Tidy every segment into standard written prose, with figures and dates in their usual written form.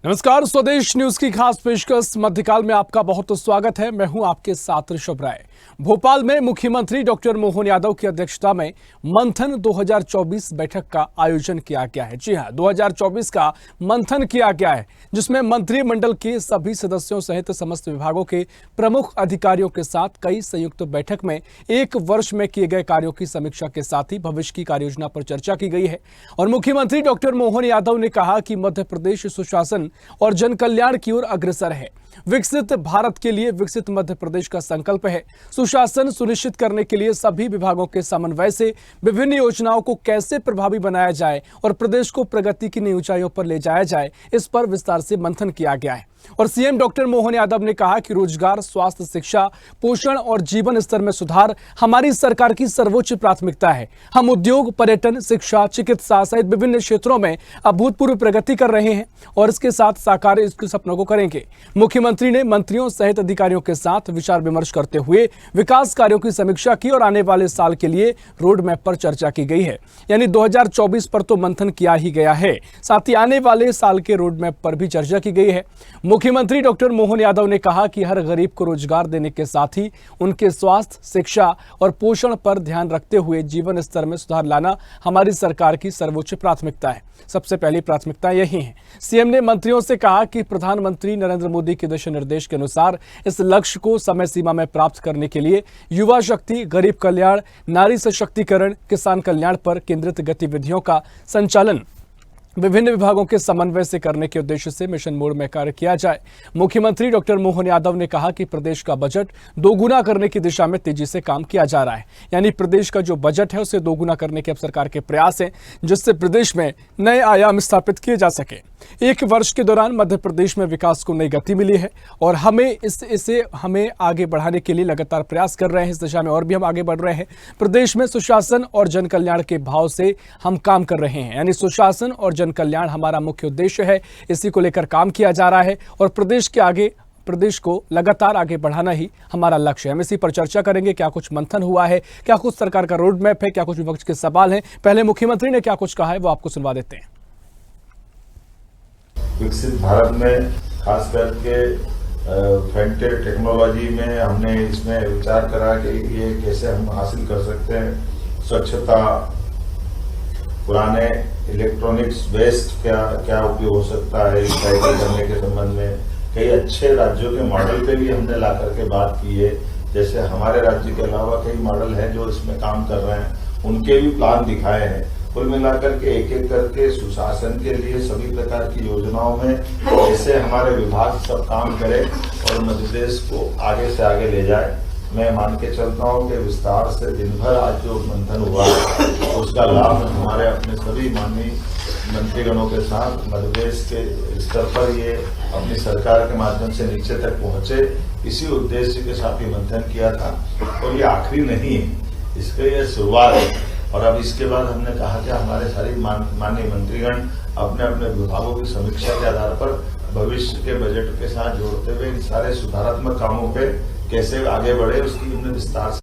नमस्कार, स्वदेश न्यूज की खास पेशकश मध्यकाल में आपका बहुत स्वागत है। मैं हूं आपके साथ ऋषभ राय। भोपाल में मुख्यमंत्री डॉक्टर मोहन यादव की अध्यक्षता में मंथन 2024 बैठक का आयोजन किया गया है। जी हां, 2024 का मंथन किया गया है, जिसमें मंत्रिमंडल के सभी सदस्यों सहित समस्त विभागों के प्रमुख अधिकारियों के साथ कई संयुक्त बैठक में एक वर्ष में किए गए कार्यों की समीक्षा के साथ ही भविष्य की कार्ययोजना पर चर्चा की गई है। और मुख्यमंत्री डॉक्टर मोहन यादव ने कहा कि मध्य प्रदेश सुशासन और जन कल्याण की ओर अग्रसर है। विकसित भारत के लिए विकसित मध्य प्रदेश का संकल्प है। सुशासन सुनिश्चित करने के लिए सभी विभागों के समन्वय से विभिन्न योजनाओं को कैसे प्रभावी बनाया जाए और प्रदेश को प्रगति की नई ऊंचाइयों पर ले जाया जाए, इस पर विस्तार से मंथन किया गया है। और सीएम डॉक्टर मोहन यादव ने कहा कि रोजगार, स्वास्थ्य, शिक्षा, पोषण और जीवन स्तर में सुधार हमारी सरकार की सर्वोच्च प्राथमिकता है। हम उद्योग, पर्यटन, शिक्षा, चिकित्सा सहित विभिन्न क्षेत्रों में अभूतपूर्व प्रगति कर रहे हैं और इसके साथ साकार इसके सपनों को करेंगे। मुख्यमंत्री ने मंत्रियों सहित अधिकारियों के साथ विचार विमर्श करते हुए विकास कार्यों की समीक्षा की और आने वाले साल के लिए रोड मैप पर चर्चा की गई है। यानी 2024 पर तो मंथन किया ही गया है, साथ ही आने वाले साल के रोड मैप पर भी चर्चा की गई है। मुख्यमंत्री डॉक्टर मोहन यादव ने कहा कि हर गरीब को रोजगार देने के साथ ही उनके स्वास्थ्य, शिक्षा और पोषण पर ध्यान रखते हुए जीवन स्तर में सुधार लाना हमारी सरकार की सर्वोच्च प्राथमिकता है। सबसे पहली प्राथमिकता यही है। सीएम ने मंत्रियों से कहा कि प्रधानमंत्री नरेंद्र मोदी के दिशा निर्देश के अनुसार इस लक्ष्य को समय सीमा में प्राप्त करने के लिए युवा शक्ति, गरीब कल्याण, नारी सशक्तिकरण, किसान कल्याण पर केंद्रित गतिविधियों का संचालन विभिन्न विभागों के समन्वय से करने के उद्देश्य से मिशन मोड में कार्य किया जाए। मुख्यमंत्री डॉक्टर मोहन यादव ने कहा कि प्रदेश का बजट दोगुना करने की दिशा में तेजी से काम किया जा रहा है। यानी प्रदेश का जो बजट है उसे दोगुना करने के अब सरकार के प्रयास हैं, जिससे प्रदेश में नए आयाम स्थापित किए जा सके। एक वर्ष के दौरान मध्य प्रदेश में विकास को नई गति मिली है और हमें आगे बढ़ाने के लिए लगातार प्रयास कर रहे हैं। इस दिशा में और भी हम आगे बढ़ रहे हैं। प्रदेश में सुशासन और जन कल्याण के भाव से हम काम कर रहे हैं। यानी सुशासन और जन कल्याण हमारा मुख्य उद्देश्य है। इसी को लेकर काम किया जा रहा है और प्रदेश को लगातार आगे बढ़ाना ही हमारा लक्ष्य है। हम इसी पर चर्चा करेंगे। क्या कुछ मंथन हुआ है, क्या कुछ सरकार का रोड मैप है, क्या कुछ विपक्ष के सवाल हैं। पहले मुख्यमंत्री ने क्या कुछ कहा है वो आपको सुनवा देते हैं। विकसित भारत में खास करके फ्रंटियर टेक्नोलॉजी में हमने इसमें विचार करा कि ये कैसे हम हासिल कर सकते हैं। स्वच्छता, पुराने इलेक्ट्रॉनिक्स वेस्ट क्या उपयोग हो सकता है रिसाइकिल करने के संबंध में। कई अच्छे राज्यों के मॉडल पे भी हमने ला करके बात की है। जैसे हमारे राज्य के अलावा कई मॉडल हैं जो इसमें काम कर रहे हैं, उनके भी प्लान दिखाए हैं। कुल मिलाकर के एक एक करके सुशासन के लिए सभी प्रकार की योजनाओं में कैसे हमारे विभाग सब काम करें और मध्य प्रदेश को आगे से आगे ले जाए। मैं मान के चलता हूँ कि विस्तार से दिन भर आज जो मंथन हुआ है उसका लाभ हमारे अपने सभी माननीय मंत्रीगणों के साथ मध्य प्रदेश के स्तर पर ये अपनी सरकार के माध्यम से नीचे तक पहुंचे, इसी उद्देश्य के साथ ही मंथन किया था। और ये आखिरी नहीं है, इसका ये शुरुआत है। और अब इसके बाद हमने कहा कि हमारे सारे माननीय मंत्रीगण अपने अपने विभागों की समीक्षा के आधार पर भविष्य के बजट के साथ जोड़ते हुए इन सारे सुधारात्मक कामों पे कैसे आगे बढ़े उसकी हमने विस्तार से।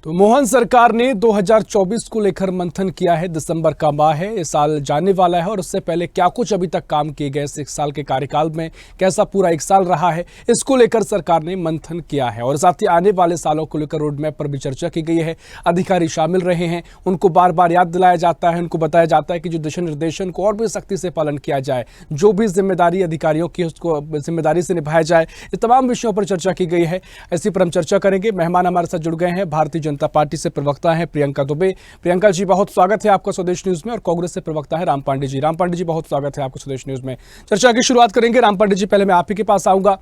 तो मोहन सरकार ने 2024 को लेकर मंथन किया है। दिसंबर का माह है, इस साल जाने वाला है और उससे पहले क्या कुछ अभी तक काम किए गए, इस 1 साल के कार्यकाल में कैसा पूरा 1 साल रहा है, इसको लेकर सरकार ने मंथन किया है। और साथ ही आने वाले सालों को लेकर रोड मैप पर भी चर्चा की गई है। अधिकारी शामिल रहे हैं, उनको बार बार याद दिलाया जाता है, उनको बताया जाता है कि जो दिशा निर्देशन को और भी सख्ती से पालन किया जाए, जो भी जिम्मेदारी अधिकारियों की उसको जिम्मेदारी से निभाया जाए। ये तमाम विषयों पर चर्चा की गई है। इसी पर हम चर्चा करेंगे। मेहमान हमारे साथ जुड़ गए हैं। भारतीय जनता पार्टी से प्रवक्ता हैं प्रियंका दुबे। प्रियंका जी, बहुत स्वागत है आपका स्वदेश न्यूज में। और कांग्रेस से प्रवक्ता है राम पांडे जी। राम पांडे जी, बहुत स्वागत है आपको स्वदेश न्यूज में। चर्चा की शुरुआत करेंगे। राम पांडे जी, पहले मैं आप ही के पास आऊंगा।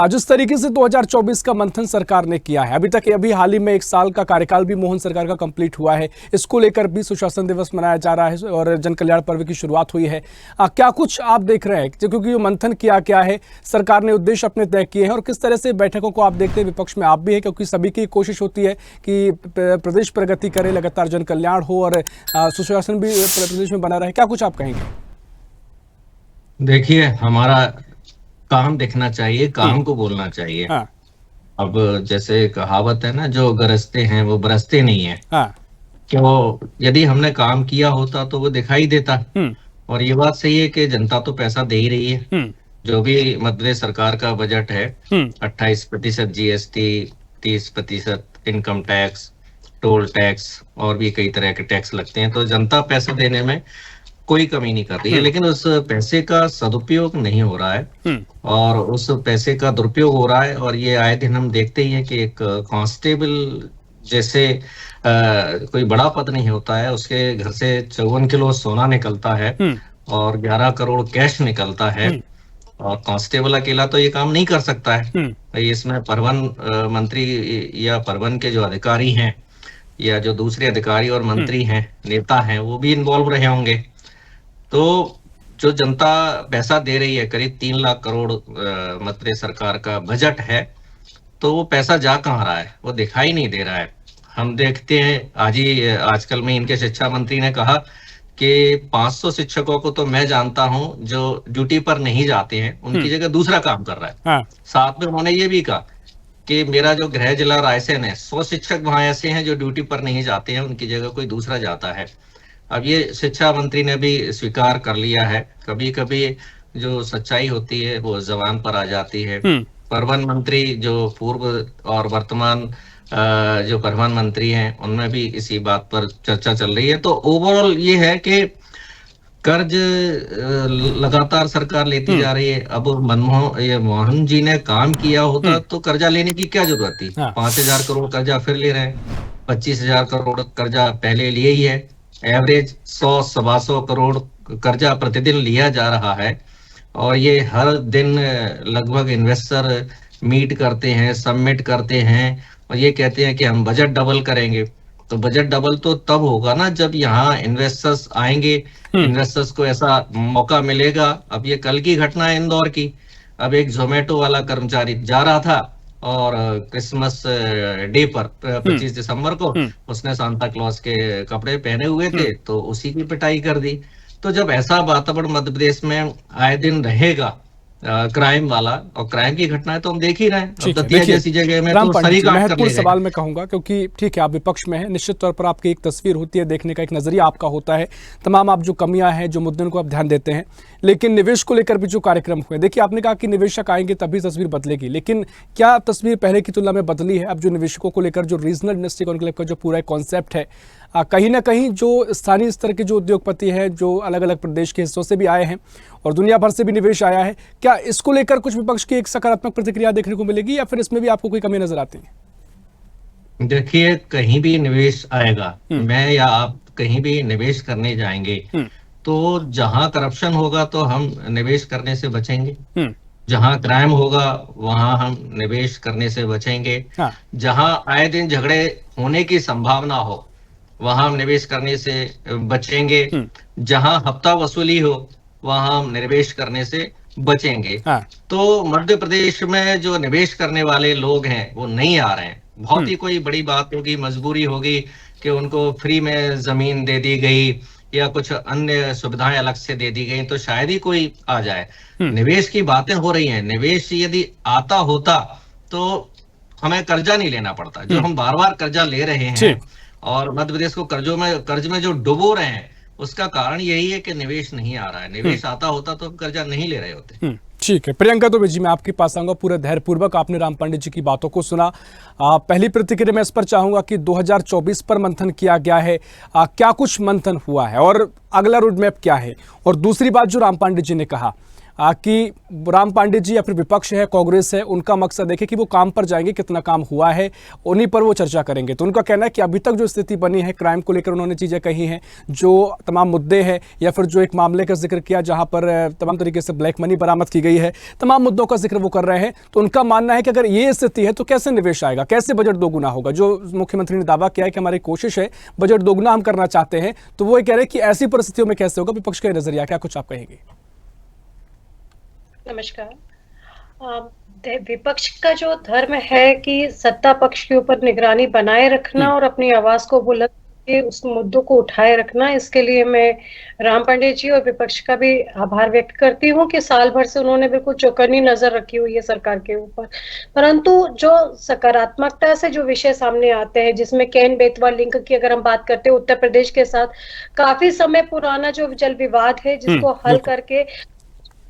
जिस तरीके से 2024 का मंथन सरकार ने किया है, अभी हाल ही में 1 साल का कार्यकाल भी मोहन सरकार का कंप्लीट हुआ है। इसको लेकर भी सुशासन दिवस मनाया जा रहा है और जन कल्याण पर्व की शुरुआत हुई है। क्या कुछ आप देख रहे हैं, क्योंकि मंथन किया क्या है, सरकार ने उद्देश्य अपने तय किए हैं और किस तरह से बैठकों को आप देखते हैं? विपक्ष में आप भी है, क्योंकि सभी की कोशिश होती है कि प्रदेश प्रगति करे, लगातार जन कल्याण हो और सुशासन भी प्रदेश में बना रहे। क्या कुछ आप कहेंगे? देखिए, हमारा काम देखना चाहिए, काम को बोलना चाहिए। अब जैसे कहावत है ना, जो गरजते हैं वो बरसते नहीं है। क्यों, यदि हमने काम किया होता तो वो दिखाई देता। और ये बात सही है कि जनता तो पैसा दे ही रही है। जो भी मध्य प्रदेश सरकार का बजट है, 28% GST, 30% income tax, toll tax और भी कई तरह के टैक्स लगते हैं, तो जनता पैसा देने में कोई कमी नहीं कर रही है। लेकिन उस पैसे का सदुपयोग नहीं हो रहा है और उस पैसे का दुरुपयोग हो रहा है। और ये आए दिन हम देखते ही हैं कि एक कांस्टेबल जैसे कोई बड़ा पद नहीं होता है, उसके घर से 54 किलो सोना निकलता है और 11 करोड़ कैश निकलता है। और कांस्टेबल अकेला तो ये काम नहीं कर सकता है। इसमें परिवहन मंत्री या परिवहन के जो अधिकारी हैं या जो दूसरे अधिकारी और मंत्री हैं, नेता हैं, वो भी इन्वॉल्व रहे होंगे। तो जो जनता पैसा दे रही है, करीब 3 लाख करोड़ मध्य प्रदेश सरकार का बजट है, तो वो पैसा जा कहाँ रहा है, वो दिखाई नहीं दे रहा है। हम देखते हैं आजकल में इनके शिक्षा मंत्री ने कहा कि 500 शिक्षकों को तो मैं जानता हूं जो ड्यूटी पर नहीं जाते हैं, उनकी जगह दूसरा काम कर रहा है। हाँ। साथ में उन्होंने ये भी कहा कि मेरा जो गृह जिला रायसेन है, 100 शिक्षक वहां ऐसे हैं जो ड्यूटी पर नहीं जाते हैं, उनकी जगह कोई दूसरा जाता है। अब ये शिक्षा मंत्री ने भी स्वीकार कर लिया है। कभी कभी जो सच्चाई होती है वो जबान पर आ जाती है। परिवहन मंत्री जो पूर्व और वर्तमान जो परिवहन मंत्री हैं, उनमें भी इसी बात पर चर्चा चल रही है। तो ओवरऑल ये है कि कर्ज लगातार सरकार लेती जा रही है। अब मोहन जी ने काम किया होता तो कर्जा लेने की क्या जरूरत थी। 5,000 करोड़ कर्जा फिर ले रहे हैं, 25,000 करोड़ कर्जा पहले लिए ही है। एवरेज 100-125 करोड़ कर्जा प्रतिदिन लिया जा रहा है और ये हर दिन लगभग इन्वेस्टर मीट करते हैं, सबमिट करते हैं और ये कहते हैं कि हम बजट डबल करेंगे। तो बजट डबल तो तब होगा ना जब यहाँ इन्वेस्टर्स आएंगे, इन्वेस्टर्स को ऐसा मौका मिलेगा। अब ये कल की घटना है इंदौर की। अब एक जोमेटो वाला कर्मचारी जा रहा था और क्रिसमस डे पर 25 दिसंबर को उसने सांता क्लॉज के कपड़े पहने हुए थे, तो उसी की पिटाई कर दी। तो जब ऐसा वातावरण मध्य प्रदेश में आए दिन रहेगा क्राइम वाला, और क्राइम की घटनाएं तो हम देख ही रहे हैं, दतिया जैसी जगह में तो सही काम कर ले रहे। सवाल मैं कहूंगा क्योंकि ठीक है आप विपक्ष में हैं, निश्चित तौर पर आपकी एक तस्वीर होती है, देखने का एक नजरिया आपका होता है, तमाम आप जो कमियां हैं, जो मुद्दों को आप ध्यान देते हैं। लेकिन निवेश को लेकर भी जो कार्यक्रम हुए, देखिए आपने कहा कि निवेशक आएंगे तभी तस्वीर बदलेगी, लेकिन क्या तस्वीर पहले की तुलना में बदली है? अब जो निवेशकों को लेकर जो रीजनल इंडस्ट्री कॉन्क्लेव का जो पूरा कॉन्सेप्ट है, कहीं ना कहीं जो स्थानीय स्तर के जो उद्योगपति हैं, जो अलग अलग प्रदेश के हिस्सों से भी आए हैं और दुनिया भर से भी निवेश आया है, क्या इसको लेकर कुछ विपक्ष की एक सकारात्मक प्रतिक्रिया देखने को मिलेगी या फिर इसमें भी आपको कोई कमी नजर आती है? देखिए, कहीं भी निवेश आएगा, मैं या आप कहीं भी निवेश करने जाएंगे तो जहां करप्शन होगा तो हम निवेश करने से बचेंगे, जहां क्राइम होगा वहां हम निवेश करने से बचेंगे, जहां आए दिन झगड़े होने की संभावना हो वहां हम निवेश करने से बचेंगे, जहां हफ्ता वसूली हो वहां हम निवेश करने से बचेंगे। तो मध्य प्रदेश में जो निवेश करने वाले लोग हैं वो नहीं आ रहे हैं। बहुत ही कोई बड़ी बात होगी, मजबूरी होगी कि उनको फ्री में जमीन दे दी गई या कुछ अन्य सुविधाएं अलग से दे दी गई तो शायद ही कोई आ जाए। निवेश की बातें हो रही हैं, निवेश यदि आता होता तो हमें कर्जा नहीं लेना पड़ता, जो हम बार बार कर्जा ले रहे हैं और मध्य प्रदेश को कर्ज में जो डुबो रहे हैं, उसका कारण यही है कि निवेश नहीं आ रहा है। निवेश आता होता तो कर्जा नहीं ले रहे होते। ठीक है, प्रियंका दुबे जी, मैं आपके पास आऊंगा। पूरे धैर्यपूर्वक आपने राम पांडे जी की बातों को सुना। पहली प्रतिक्रिया मैं इस पर चाहूंगा कि 2024 पर मंथन किया गया है, क्या कुछ मंथन हुआ है और अगला रोड मैप क्या है? और दूसरी बात जो राम पांडे जी ने कहा कि राम पांडे जी या फिर विपक्ष है, कांग्रेस है, उनका मकसद देखे कि वो काम पर जाएंगे, कितना काम हुआ है उन्हीं पर वो चर्चा करेंगे। तो उनका कहना है कि अभी तक जो स्थिति बनी है, क्राइम को लेकर उन्होंने चीज़ें कही हैं, जो तमाम मुद्दे हैं या फिर जो एक मामले का जिक्र किया जहां पर तमाम तरीके से ब्लैक मनी बरामद की गई है, तमाम मुद्दों का जिक्र वो कर रहे हैं। तो उनका मानना है कि अगर ये स्थिति है तो कैसे निवेश आएगा, कैसे बजट दोगुना होगा? जो मुख्यमंत्री ने दावा किया है कि हमारी कोशिश है बजट दोगुना हम करना चाहते हैं, तो वो ये कह रहे हैं कि ऐसी परिस्थितियों में कैसे होगा? विपक्ष का नजरिया क्या कुछ आप कहेंगे? नमस्कार। विपक्ष का जो धर्म है कि सत्ता पक्ष के ऊपर निगरानी बनाए रखना और अपनी आवाज को बुलंद कि उस मुद्दों को उठाए रखना, इसके लिए मैं राम पांडे जी और विपक्ष का भी आभार व्यक्त करती हूँ कि साल भर से उन्होंने बिल्कुल चौकन्नी नजर रखी हुई है सरकार के ऊपर। परंतु जो सकारात्मकता से जो विषय सामने आते हैं, जिसमें केन बेतवा लिंक की अगर हम बात करते हैं, उत्तर प्रदेश के साथ काफी समय पुराना जो जल विवाद है जिसको हल करके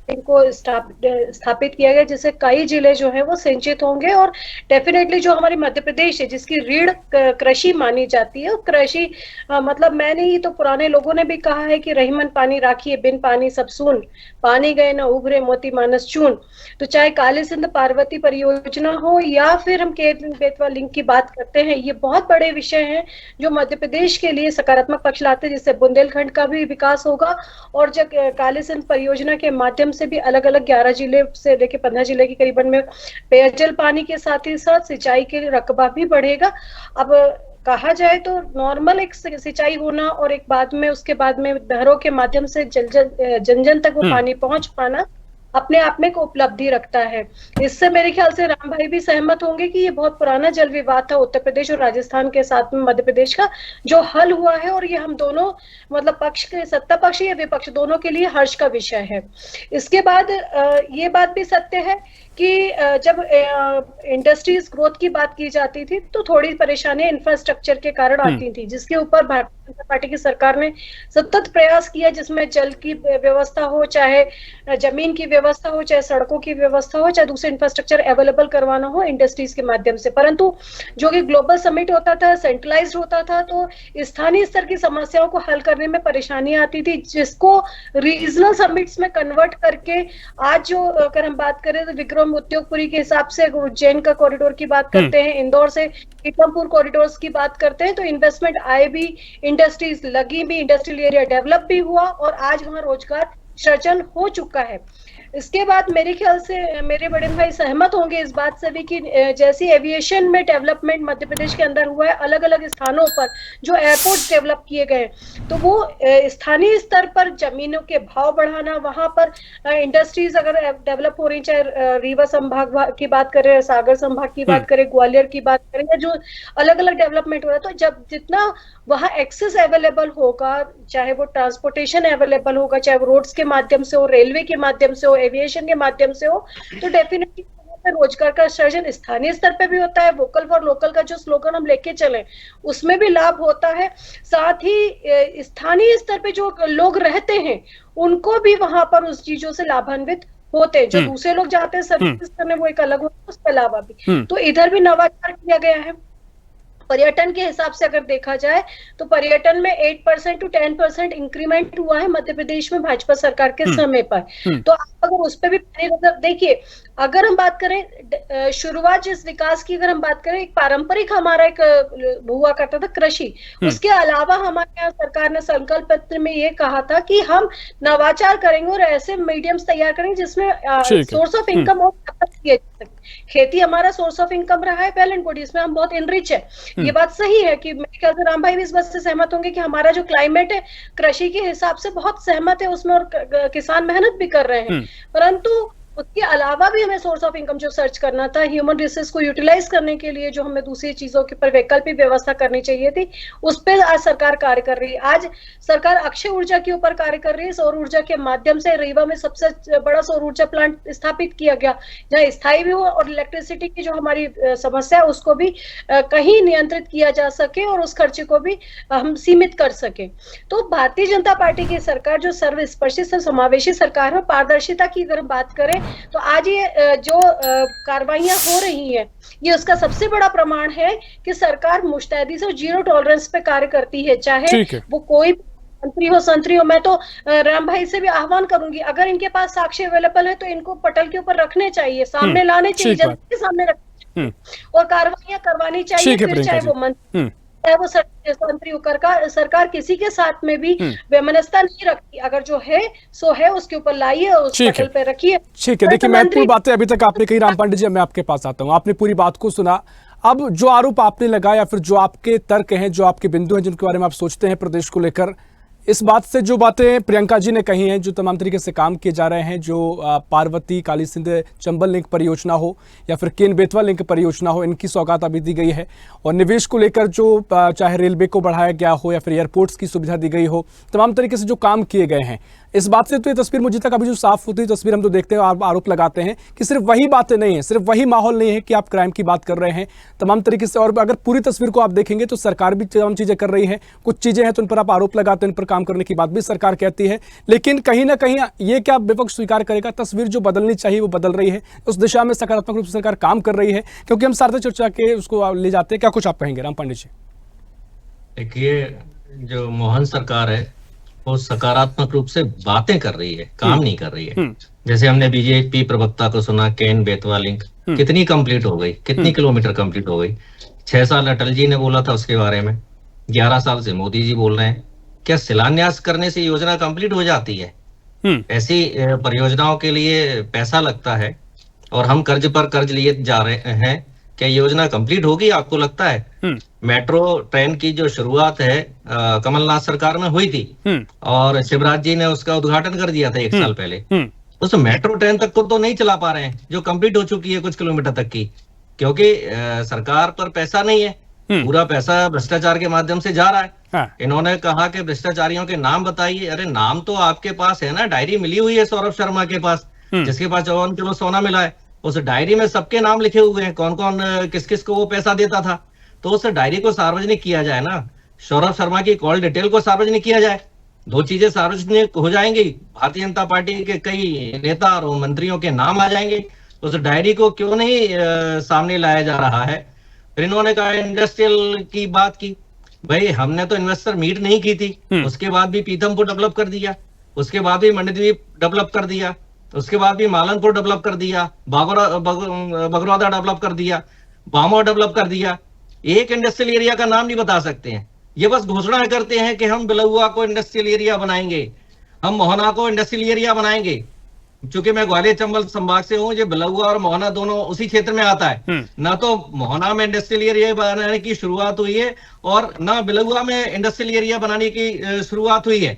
इनको स्थापित किया गया, जिससे कई जिले जो है वो सिंचित होंगे। और डेफिनेटली जो हमारी मध्य प्रदेश है जिसकी रीढ़ कृषि मानी जाती है, कृषि मतलब मैं नहीं तो पुराने लोगों ने भी कहा है कि रहीमन पानी राखिए बिन पानी सब सून, पानी गए न उभरे मोती मानस चून। तो चाहे काली सिंध पार्वती परियोजना हो या फिर हम केन बेतवा लिंक की बात करते हैं, ये बहुत बड़े विषय हैं जो मध्य प्रदेश के लिए सकारात्मक पक्ष लाते हैं, जिससे बुंदेलखंड का भी विकास होगा। और जब काली सिंध परियोजना के माध्यम से भी अलग अलग 11 जिले से लेकर 15 जिले की करीबन में पेयजल पानी के साथ ही साथ सिंचाई के रकबा भी बढ़ेगा। अब कहा जाए तो नॉर्मल एक सिंचाई होना और एक बाद में उसके बाद में नहरों के माध्यम से जन जन तक वो पानी पहुंच पाना अपने आप में एक उपलब्धि रखता है। इससे मेरे ख्याल से राम भाई भी सहमत होंगे कि ये बहुत पुराना जल विवाद था उत्तर प्रदेश और राजस्थान के साथ में मध्य प्रदेश का, जो हल हुआ है। और ये हम दोनों मतलब पक्ष के, सत्ता पक्ष या विपक्ष दोनों के लिए हर्ष का विषय है। इसके बाद ये बात भी सत्य है कि जब इंडस्ट्रीज ग्रोथ की बात की जाती थी तो थोड़ी परेशानी इंफ्रास्ट्रक्चर के कारण आती थी, जिसके ऊपर भारतीय जनता पार्टी की सरकार ने सतत प्रयास किया, जिसमें जल की व्यवस्था हो, चाहे जमीन की व्यवस्था हो, चाहे सड़कों की व्यवस्था हो, चाहे दूसरे इंफ्रास्ट्रक्चर अवेलेबल करवाना हो इंडस्ट्रीज के माध्यम से। परंतु जो कि ग्लोबल समिट होता था, सेंट्रलाइज्ड होता था, तो स्थानीय स्तर की समस्याओं को हल करने में परेशानी आती थी, जिसको रीजनल समिट्स में कन्वर्ट करके आज जो अगर हम बात करें तो विक्रम उद्योगपुरी के हिसाब से उज्जैन का कॉरिडोर की बात करते हैं, इंदौर से पीतमपुर कॉरिडोर्स की बात करते हैं, तो इन्वेस्टमेंट आए भी, इंडस्ट्रीज लगी भी, इंडस्ट्रियल एरिया डेवलप भी हुआ और आज वहां रोजगार सृजन हो चुका है। इसके बाद मेरे ख्याल से मेरे बड़े भाई सहमत होंगे इस बात से भी कि जैसी एविएशन में डेवलपमेंट मध्य प्रदेश के अंदर हुआ है, अलग अलग स्थानों पर जो एयरपोर्ट डेवलप किए गए, तो वो स्थानीय स्तर पर जमीनों के भाव बढ़ाना, वहां पर इंडस्ट्रीज अगर डेवलप हो रही, चाहे रीवा संभाग की बात करें, सागर संभाग की बात करें, ग्वालियर की बात करें, या जो अलग अलग डेवलपमेंट हो रहा है, तो जब जितना वहां एक्सेस अवेलेबल होगा, चाहे वो ट्रांसपोर्टेशन अवेलेबल होगा, चाहे वो रोड्स के माध्यम से हो, रेलवे के माध्यम से हो, एविएशन के माध्यम से हो, तो डेफिनेटली रोजगार का सृजन स्थानीय स्तर पे भी होता है। वोकल फॉर लोकल का जो स्लोगन हम लेके चले उसमें भी लाभ होता है। साथ ही स्थानीय स्तर पे जो लोग रहते हैं उनको भी वहां पर उस चीजों से लाभान्वित होते हैं। जो दूसरे लोग जाते हैं सर्विस करने वो एक अलग होता है, उसके अलावा भी तो इधर भी नवाचार किया गया है। पर्यटन के हिसाब से अगर देखा जाए तो पर्यटन में 8% to 10% इंक्रीमेंट हुआ है मध्य प्रदेश में भाजपा सरकार के समय पर। तो आप अगर उस पर भी देखिए, अगर हम बात करें शुरुआत जिस विकास की अगर हम बात करें, एक पारंपरिक हमारा एक हुआ करता था कृषि, उसके अलावा हमारे यहाँ सरकार ने संकल्प पत्र में ये कहा था कि हम नवाचार करेंगे और ऐसे मीडियम्स तैयार करेंगे जिसमें सोर्स ऑफ इनकम और किया जा सके। खेती हमारा सोर्स ऑफ इनकम रहा है वेल एंड गुड, इसमें हम बहुत इनरिच है, ये बात सही है कि मेरे ख्याल से राम भाई भी इस बात से सहमत होंगे कि हमारा जो क्लाइमेट है कृषि के हिसाब से बहुत सहमत है उसमें, और किसान मेहनत भी कर रहे हैं। परंतु उसके अलावा भी हमें सोर्स ऑफ इनकम जो सर्च करना था, ह्यूमन रिसोर्स को यूटिलाइज करने के लिए जो हमें दूसरी चीजों के ऊपर वैकल्पिक व्यवस्था करनी चाहिए थी, उस पर आज सरकार कार्य कर रही है। आज सरकार अक्षय ऊर्जा के ऊपर कार्य कर रही है। सौर ऊर्जा के माध्यम से रीवा में सबसे बड़ा सौर ऊर्जा प्लांट स्थापित किया गया, जहाँ स्थायी भी हो और इलेक्ट्रिसिटी की जो हमारी समस्या है उसको भी कहीं नियंत्रित किया जा सके और उस खर्चे को भी हम सीमित कर सके। तो भारतीय जनता पार्टी की सरकार जो सर्वस्पर्शी समावेशी सरकार है, पारदर्शिता की अगर बात करें तो आज ये जो कार्रवाइयां हो रही हैं, ये उसका सबसे बड़ा प्रमाण है कि सरकार मुस्तैदी से जीरो टॉलरेंस पे कार्य करती है, चाहे वो कोई मंत्री हो संतरी हो। मैं तो राम भाई से भी आह्वान करूंगी, अगर इनके पास साक्ष्य अवेलेबल है तो इनको पटल के ऊपर रखने चाहिए, सामने लाने चाहिए, जनता के सामने रखने चाहिए और कार्रवाइयां करवानी चाहिए। फिर चाहे वो मंत्री चाहे वो संतरी होकर सरकार किसी के साथ में भी वैमनस्यता नहीं रखती, अगर जो है सो है उसके ऊपर लाइए और उस पटल पे रखिए। ठीक है, देखिए महत्वपूर्ण बातें अभी तक आपने कही राम पांडे जी, मैं आपके पास आता हूँ। आपने पूरी बात को सुना, अब जो आरोप आपने लगाया या फिर जो आपके तर्क हैं, जो आपके बिंदु हैं जिनके बारे में आप सोचते हैं प्रदेश को लेकर, इस बात से जो बातें प्रियंका जी ने कही हैं, जो तमाम तरीके से काम किए जा रहे हैं, जो पार्वती काली सिंध चंबल लिंक परियोजना हो या फिर केन बेतवा लिंक परियोजना हो, इनकी सौगात अभी दी गई है। और निवेश को लेकर जो चाहे रेलवे को बढ़ाया गया हो या फिर एयरपोर्ट्स की सुविधा दी गई हो, तमाम तरीके से जो काम किए गए हैं, इस बात से तो ये तस्वीर मुझे तक अभी जो साफ होती है तस्वीर हम तो देखते हैं, आरोप लगाते हैं कि सिर्फ वही बातें नहीं है, सिर्फ वही माहौल नहीं है कि आप क्राइम की बात कर रहे हैं तमाम तरीके से। और अगर पूरी तस्वीर को आप देखेंगे तो सरकार भी तमाम चीजें कर रही है, कुछ चीजें हैं तो उन पर आप आरोप लगाते हैं, उन पर काम करने की बात भी सरकार कहती है, लेकिन कहीं ना कहीं ये क्या विपक्ष स्वीकार करेगा, तस्वीर जो बदलनी चाहिए वो बदल रही है, उस दिशा में सकारात्मक रूप से सरकार काम कर रही है। क्योंकि हम सार्थक चर्चा के उसको ले जाते हैं, क्या कुछ आप कहेंगे राम पांडे जी? देखिए, जो मोहन सरकार है वो सकारात्मक रूप से बातें कर रही है, काम नहीं कर रही है। जैसे हमने बीजेपी प्रवक्ता को सुना, केन बेतवा लिंक कितनी कंप्लीट हो गई, कितनी किलोमीटर कंप्लीट हो गई। 6 साल अटल जी ने बोला था उसके बारे में, 11 साल से मोदी जी बोल रहे हैं। क्या शिलान्यास करने से योजना कंप्लीट हो जाती है? ऐसी परियोजनाओं के लिए पैसा लगता है और हम कर्ज पर कर्ज लिए जा रहे हैं। क्या योजना कंप्लीट होगी आपको लगता है? मेट्रो ट्रेन की जो शुरुआत है कमलनाथ सरकार में हुई थी और शिवराज जी ने उसका उद्घाटन कर दिया था 1 साल पहले। उस मेट्रो ट्रेन तक को तो नहीं चला पा रहे हैं जो कंप्लीट हो चुकी है कुछ किलोमीटर तक की, क्योंकि सरकार पर पैसा नहीं है। पूरा पैसा भ्रष्टाचार के माध्यम से जा रहा है। हाँ। इन्होंने कहा कि भ्रष्टाचारियों के नाम बताइए। अरे नाम तो आपके पास है ना, डायरी मिली हुई है सौरभ शर्मा के पास, जिसके पास 54 किलो सोना मिला है। उस डायरी में सबके नाम लिखे हुए हैं, कौन कौन किस किस को वो पैसा देता था। तो उस डायरी को सार्वजनिक किया जाए ना, सौरभ शर्मा की कॉल डिटेल को सार्वजनिक किया जाए। 2 चीजें सार्वजनिक हो जाएंगी, भारतीय जनता पार्टी के कई नेता और मंत्रियों के नाम आ जाएंगे। उस डायरी को क्यों नहीं सामने लाया जा रहा है? फिर इन्होंने कहा इंडस्ट्रियल की बात की। भाई हमने तो इन्वेस्टर मीट नहीं की थी, उसके बाद भी पीथमपुर डेवलप कर दिया, उसके बाद भी मंडीदीप डेवलप कर दिया, उसके बाद भी मालनपुर डेवलप कर दिया, बगरौदा डेवलप कर दिया, बामो डेवलप कर दिया। एक इंडस्ट्रियल एरिया का नाम नहीं बता सकते हैं। ये बस घोषणा करते हैं कि हम बिलहुआ को इंडस्ट्रियल एरिया बनाएंगे, हम मोहना को इंडस्ट्रियल एरिया बनाएंगे। चूंकि मैं ग्वालियर चंबल संभाग से हूं, ये बिलहुआ और मोहना दोनों उसी क्षेत्र में आता है। ना तो मोहना में इंडस्ट्रियल एरिया बनाने की शुरुआत हुई है और ना बिलहुआ में इंडस्ट्रियल एरिया बनाने की शुरुआत हुई है।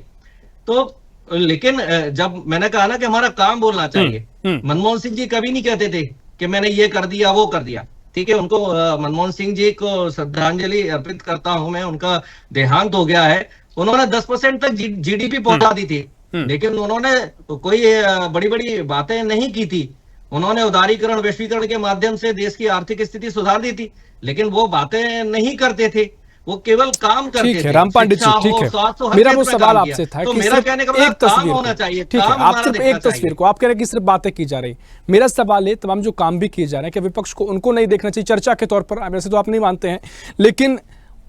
तो लेकिन जब मैंने कहा ना कि हमारा काम बोलना चाहिए, मनमोहन सिंह जी कभी नहीं कहते थे कि मैंने ये कर दिया वो कर दिया। ठीक है, उनको मनमोहन सिंह जी को श्रद्धांजलि अर्पित करता हूं मैं, उनका देहांत हो गया है। उन्होंने 10% तक जीडीपी पहुंचा दी थी, लेकिन उन्होंने कोई बड़ी बड़ी बातें नहीं की थी। उन्होंने उदारीकरण वैश्वीकरण के माध्यम से देश की आर्थिक स्थिति सुधार दी थी, लेकिन वो बातें नहीं करते थे, वो केवल काम करते थे। ठीक है राम पांडे जी, ठीक है। मेरा वो सवाल आपसे था कि सिर्फ एक तस्वीर होना चाहिए। ठीक है, आप सिर्फ एक तस्वीर को आप कह रहे हैं कि सिर्फ बातें की जा रही। मेरा सवाल है, तमाम जो काम भी किए जा रहे हैं, क्या विपक्ष को उनको नहीं देखना चाहिए? चर्चा के तौर पर वैसे तो आप नहीं मानते हैं, लेकिन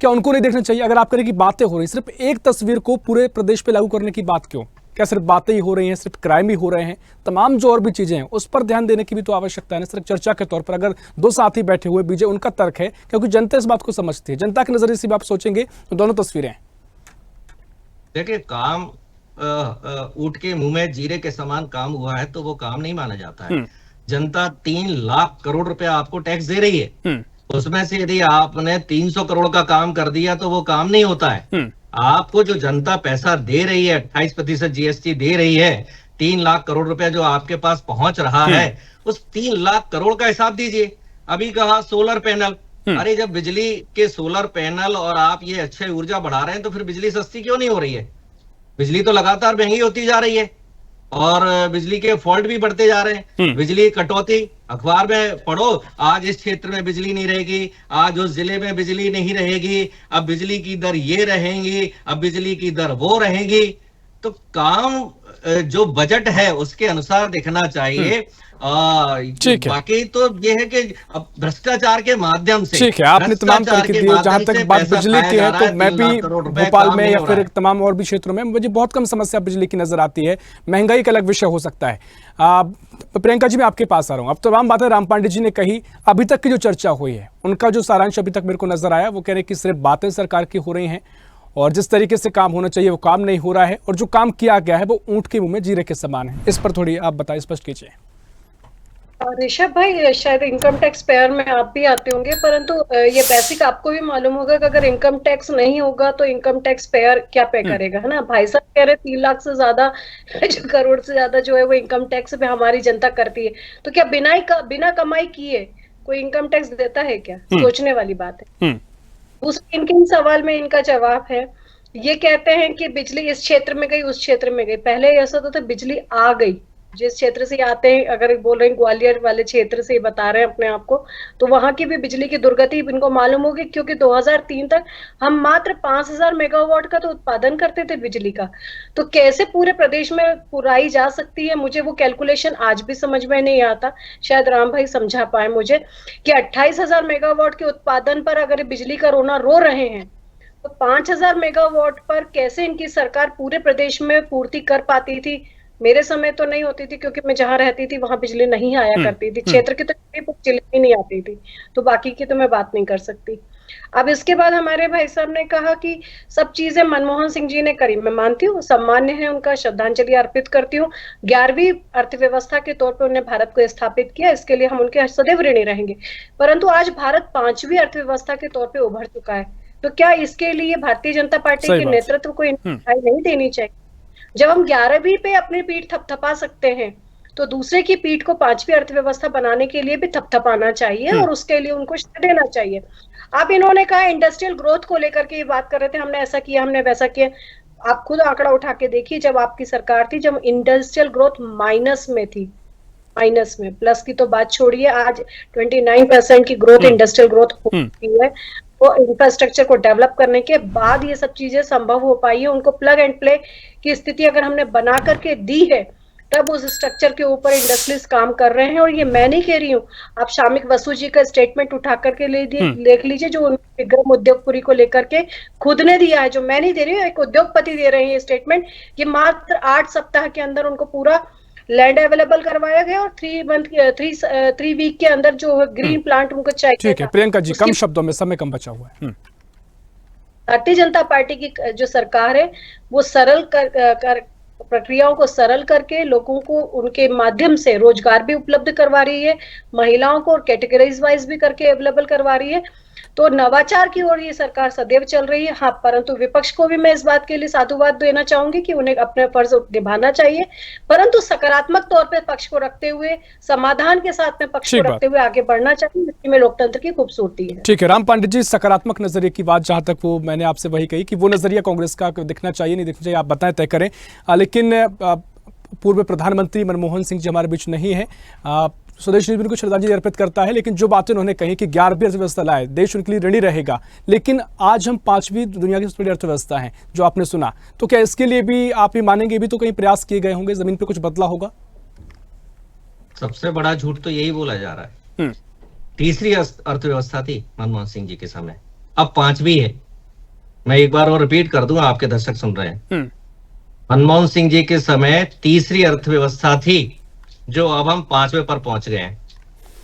क्या उनको नहीं देखना चाहिए? अगर आप कह रहे हैं कि बातें हो रही, सिर्फ एक तस्वीर को पूरे प्रदेश पे लागू करने की बात क्यों? क्या सिर्फ बातें ही हो रही हैं, सिर्फ क्राइम ही हो रहे हैं? तमाम जो और भी चीजें हैं उस पर ध्यान देने की भी तो आवश्यकता है ना। सिर्फ चर्चा के तौर पर अगर 2 साथी बैठे हुए बीजे, उनका तर्क है क्योंकि जनता इस बात को समझती है, जनता के नजरिए से भी आप सोचेंगे तो दोनों तस्वीरें हैं। देखिए, काम ऊँट के मुंह में जीरे के समान काम हुआ है तो वो काम नहीं माना जाता है। जनता 3 लाख करोड़ रुपया आपको टैक्स दे रही है, उसमें से यदि आपने 300 करोड़ का काम कर दिया तो वो काम नहीं होता है। आपको जो जनता पैसा दे रही है, 28% जीएसटी दे रही है, 3 लाख करोड़ रुपया जो आपके पास पहुंच रहा है, उस 3 लाख करोड़ का हिसाब दीजिए। अभी कहा सोलर पैनल, अरे जब बिजली के सोलर पैनल और आप ये अच्छे ऊर्जा बढ़ा रहे हैं तो फिर बिजली सस्ती क्यों नहीं हो रही है? बिजली तो लगातार महंगी होती जा रही है और बिजली के फॉल्ट भी बढ़ते जा रहे हैं। बिजली कटौती, अखबार में पढ़ो, आज इस क्षेत्र में बिजली नहीं रहेगी, आज उस जिले में बिजली नहीं रहेगी, अब बिजली की दर ये रहेंगी, अब बिजली की दर वो रहेगी। तो काम जो बजट है उसके अनुसार दिखना चाहिए। बाकी तो ये है कि अब भ्रष्टाचार के माध्यम से, ठीक है, आपने तमाम तरीके दिए। जहां तक बात बिजली की है तो मैं भी भोपाल में या फिर तमाम और भी क्षेत्रों में मुझे बहुत कम समस्या बिजली की नजर आती है। महंगाई का अलग विषय हो सकता है। प्रियंका जी मैं आपके पास आ रहा हूँ। अब तमाम बातें राम पांडे जी ने कही, अभी तक की जो चर्चा हुई है उनका जो सारांश अभी तक मेरे को नजर आया, वो कह रहे हैं कि सिर्फ बातें सरकार की हो रही हैं और जिस तरीके से काम होना चाहिए वो काम नहीं हो रहा है, और जो काम किया गया है वो ऊंट के मुंह में जीरे के समान है। इस पर थोड़ी आप बताइए, स्पष्ट कीजिए। ऋषभ भाई, शायद इनकम टैक्स पेयर में आप भी आते होंगे, परंतु ये बेसिक आपको भी मालूम होगा कि अगर इनकम टैक्स नहीं होगा तो इनकम टैक्स पेयर क्या पे करेगा, है ना। भाई साहब कह रहे 3 लाख से ज्यादा जो करोड़ से ज्यादा जो है वो इनकम टैक्स पे हमारी जनता करती है, तो क्या बिना कमाई किए कोई इनकम टैक्स देता है क्या? सोचने वाली बात है। दूसरे इनके सवाल में इनका जवाब है, ये कहते हैं कि बिजली इस क्षेत्र में गई, उस क्षेत्र में गई। पहले ऐसा तो था बिजली आ गई, जिस क्षेत्र से आते हैं, अगर बोल रहे हैं ग्वालियर वाले क्षेत्र से बता रहे हैं अपने आप को, तो वहां की भी बिजली की दुर्गति इनको मालूम होगी, क्योंकि 2003 तक हम मात्र 5000 मेगावाट का तो उत्पादन करते थे बिजली का। तो कैसे पूरे प्रदेश में पुराई जा सकती है, मुझे वो कैलकुलेशन आज भी समझ में नहीं आता। शायद राम भाई समझा पाए मुझे कि 28,000 मेगावाट के उत्पादन पर अगर बिजली का रोना रो रहे हैं, तो 5000 मेगावाट पर कैसे इनकी सरकार पूरे प्रदेश में पूर्ति कर पाती थी। मेरे समय तो नहीं होती थी, क्योंकि मैं जहां रहती थी वहां बिजली नहीं आया करती थी। क्षेत्र की तो बिजली ही नहीं आती थी, तो बाकी की तो मैं बात नहीं कर सकती। अब इसके बाद हमारे भाई साहब ने कहा कि सब चीजें मनमोहन सिंह जी ने करी। मैं मानती हूँ, सम्मान्य है, उनका श्रद्धांजलि अर्पित करती हूँ। 11वीं अर्थव्यवस्था के तौर पर उन्हें भारत को स्थापित किया, इसके लिए हम उनके सदैव ऋणी रहेंगे। परंतु आज भारत 5वीं अर्थव्यवस्था के तौर पर उभर चुका है, तो क्या इसके लिए भारतीय जनता पार्टी के नेतृत्व को बधाई नहीं देनी चाहिए? जब हम 11वीं पे अपनी पीठ थपथपा सकते हैं, तो दूसरे की पीठ को 5वीं अर्थव्यवस्था बनाने के लिए भी थपथपाना चाहिए और उसके लिए उनको श्रेय देना चाहिए। अब इन्होंने कहा इंडस्ट्रियल ग्रोथ को लेकर के ये बात कर रहे थे, हमने ऐसा किया, हमने वैसा किया। आप खुद आंकड़ा उठा के देखिए, जब आपकी सरकार थी, जब इंडस्ट्रियल ग्रोथ माइनस में थी, माइनस में, प्लस की तो बात छोड़िए, आज 29% की ग्रोथ इंडस्ट्रियल ग्रोथ हुई है। वो इंफ्रास्ट्रक्चर को डेवलप करने के बाद ये सब चीजें संभव हो पाई है। उनको प्लग एंड प्ले की स्थिति अगर हमने बना करके दी है, तब उस स्ट्रक्चर के ऊपर इंडस्ट्रीज काम कर रहे हैं। और ये मैं नहीं कह रही हूँ, आप शामिक बसु जी का स्टेटमेंट उठा करके देख लीजिए, जो विक्रम उद्योगपुरी को लेकर के खुद ने दिया है, जो मैं नहीं दे रही हूँ, एक उद्योगपति दे रहे हैं ये स्टेटमेंट। ये मात्र 8 सप्ताह के अंदर उनको पूरा लैंड अवेलेबल करवाया गया और 3 वीक के अंदर जो ग्रीन प्लांट उनको चाहिए। ठीक है प्रियंका जी, कम शब्दों में, समय कम बचा हुआ है। भारतीय जनता पार्टी की जो सरकार है, वो सरल प्रक्रियाओं को सरल करके लोगों को उनके माध्यम से रोजगार भी उपलब्ध करवा रही है, महिलाओं को कैटेगराइज वाइज भी करके अवेलेबल करवा रही है। तो नवाचार की ओर ये सरकार सदैव चल रही है। हाँ, परंतु विपक्ष को भी मैं इस बात के लिए साधुवाद देना चाहूंगी कि उन्हें अपने फर्ज निभाना चाहिए, परंतु सकारात्मक तौर पे पक्ष को रखते हुए, समाधान के साथ में पक्ष को रखते हुए आगे बढ़ना चाहिए, जिसमें लोकतंत्र की खूबसूरती है। ठीक है राम पांडे जी, सकारात्मक नजरिए की बात जहां तक वो मैंने आपसे वही कही कि वो नजरिया कांग्रेस का दिखना चाहिए, नहीं दिखना चाहिए, आप बताएं, तय करें। लेकिन पूर्व प्रधानमंत्री मनमोहन सिंह जी हमारे बीच नहीं है। स्वदेश न्यूज़ को श्रद्धांजलि अर्पित करता है, लेकिन जो बातें उन्होंने कही कि 11वीं अर्थव्यवस्था लाए, देश उनके लिए ऋणी रहेगा, लेकिन आज हम 5वीं दुनिया की सबसे बड़ी अर्थव्यवस्था है, जो आपने सुना, तो क्या इसके लिए भी आप ये मानेंगे भी तो कहीं प्रयास किए गए होंगे, जमीन पे कुछ बदला होगा? सबसे बड़ा झूठ तो यही बोला जा रहा है। तीसरी अर्थव्यवस्था थी मनमोहन सिंह जी के समय, अब 5वीं है। मैं एक बार और रिपीट कर दूं, आपके दर्शक सुन रहे हैं। मनमोहन सिंह जी के समय तीसरी अर्थव्यवस्था थी, जो अब हम 5वें पर पहुंच गए हैं।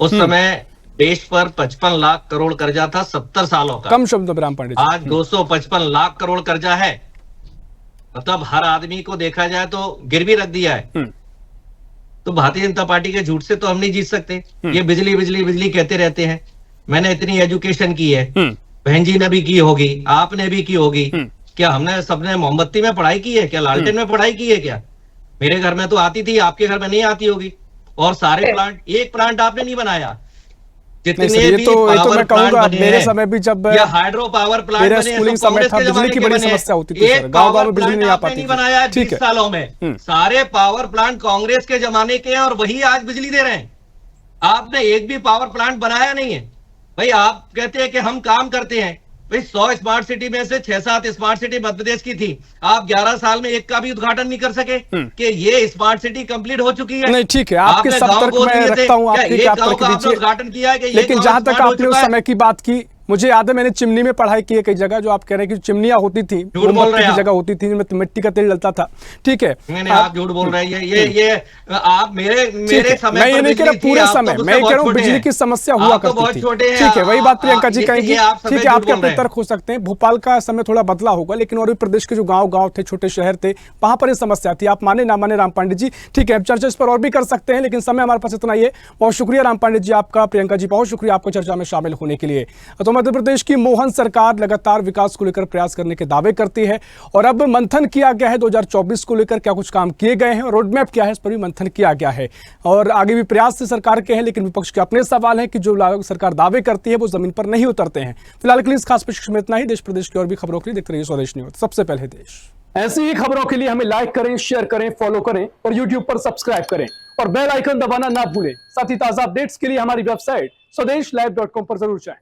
उस समय देश पर 55 लाख करोड़ कर्जा था 70 सालों का। कम शब्दों में राम पांडे जी, आज 255 लाख करोड़ कर्जा है। मतलब हर आदमी को देखा जाए तो गिरवी रख दिया है। तो भारतीय जनता पार्टी के झूठ से तो हम नहीं जीत सकते। ये बिजली बिजली बिजली कहते रहते हैं। मैंने इतनी एजुकेशन की है, बहन जी ने भी की होगी, आपने भी की होगी। क्या हमने सबने मोमबत्ती में पढ़ाई की है क्या? लालटेन में पढ़ाई की है क्या? मेरे घर में तो आती थी, आपके घर में नहीं आती होगी। और सारे प्लांट, एक प्लांट आपने नहीं बनाया। जितने भी पावर प्लांट बने मेरे समय भी जब या हाइड्रो पावर प्लांट बने, स्कूलिंग समय था, बिजली की बड़ी समस्या होती थी, गांव-गांव में बिजली नहीं आ पाती थी। बनाया 20 सालों में। सारे पावर प्लांट कांग्रेस के जमाने के हैं और वही आज बिजली दे रहे हैं। आपने एक भी पावर प्लांट बनाया नहीं है। भाई आप कहते हैं कि हम काम करते हैं। भाई 100 स्मार्ट सिटी में से 6-7 स्मार्ट सिटी मध्य प्रदेश की थी। आप 11 साल में एक का भी उद्घाटन नहीं कर सके कि ये स्मार्ट सिटी कंप्लीट हो चुकी है। नहीं, ठीक है, आपके सब तर्क मैं रखता हूं, आपके उद्घाटन किया है कि, लेकिन जहां तक आपने उस समय की बात की, मुझे याद है मैंने चिमनी में पढ़ाई की है कई जगह, जो आप कह रहे हैं कि चिमनियां होती थी, बोल रहे मोमबत्ती हैं की आप। जगह होती थी, जिनमें मिट्टी का तेल डलता था। ठीक है, नहीं नहीं, आप झूठ बोल रहे हैं। ये आप मेरे ठीक है, समय मैं ये पर नहीं कह रहा बिजली थी, पूरे आप तो समय, मुझसे मैं कह बहुत रहा हूँ छोटे बिजली हैं। की समस्या हुआ आप तो बहुत करती थी। छोटे हैं। ठीक है, वही बात प्रियंका जी ये कहेंगी। आप समय ठीक है, झूठ आपके बोल अपने रहे हैं। तर्क हो सकते हैं। भोपाल का समय थोड़ा बदला होगा, लेकिन और भी प्रदेश के जो गांव थे, छोटे शहर थे, वहां पर ये समस्या थी। आप माने ना माने राम पांडे जी, ठीक है, चर्चा इस पर और भी कर सकते हैं, लेकिन समय हमारे पास इतना ही है। बहुत शुक्रिया राम पांडे जी आपका, प्रियंका जी बहुत शुक्रिया आपको चर्चा में शामिल होने के लिए। तो मध्य प्रदेश की मोहन सरकार लगातार विकास को लेकर प्रयास करने के दावे करती है, और अब मंथन किया गया है 2024 को लेकर, क्या कुछ काम किए गए हैं, रोड मैप क्या है, इस पर भी मंथन किया गया है। और आगे भी प्रयास से सरकार के हैं, लेकिन विपक्ष के अपने सवाल हैं कि जो सरकार दावे करती है वो जमीन पर नहीं उतरते हैं। फिलहाल के लिए इस खास पेशकश में इतना ही। देश प्रदेश की और भी खबरों के लिए देखते रहिए स्वदेश न्यूज, सबसे पहले देश। ऐसी ही खबरों के लिए हमें लाइक करें, शेयर करें, फॉलो करें और यूट्यूब पर सब्सक्राइब करें और बेल आइकन दबाना ना भूलें। साथ ही ताजा अपडेट्स के लिए हमारी वेबसाइट स्वदेशलाइव.com पर जरूर जाएं।